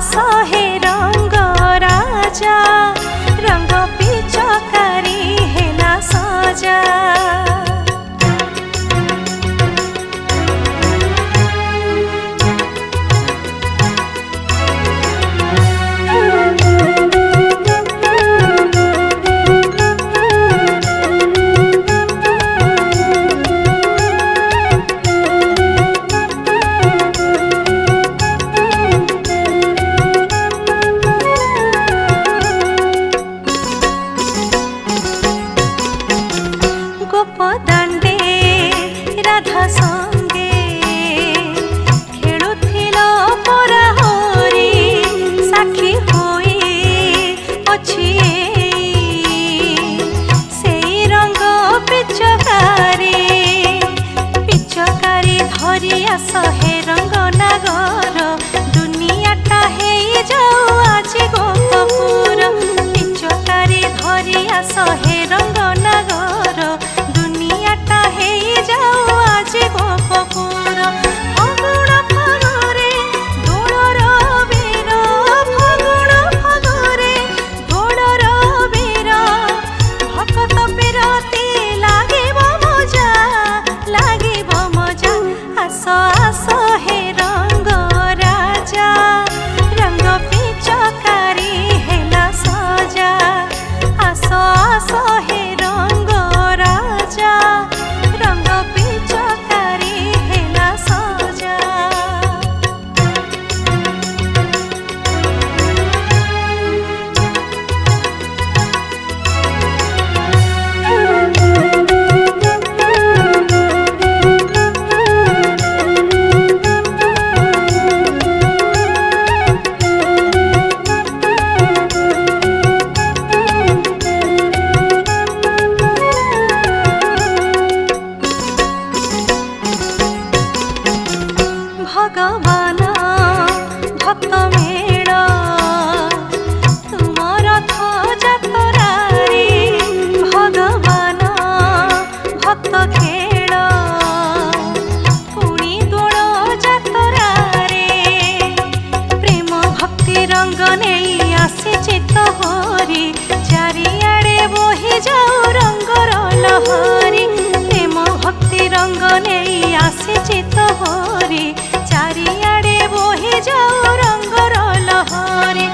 सहे रंग राजा रंग पिचकारी हेला सजा गोपदांडे राधा संगे खेलुथिलो परा होरी साखी होई अछि सेई रंग पिचकारी धरी आस हे रंग नागर दुनियाटा हेई जाऊ आज गोपपुर पिचकारी धरी आस हे रंग नागर दुनियाटा हेई जाऊ आज गोपपुर फगुण फगरे दोलर बेर फगुण फगरे दोलर बेर भकत पेरती लागिब मजा आस आस हे रंग राजा रंग पिचकारी हेला सजा आस आस हे रंग राजा रंग पिचकारी हेला सजा भगवान भक्त मेल तुम रथ जतरारे भगवान भक्त खेल पुणी दोल जतरारे प्रेम भक्ति रंग नहीं आसी चित होरी चारिआडे बोही जाऊ रंगर लहरी प्रेम भक्ति रंग नहीं आसी चित होरी चारिआडे बोही जाऊ रंगर लहरी।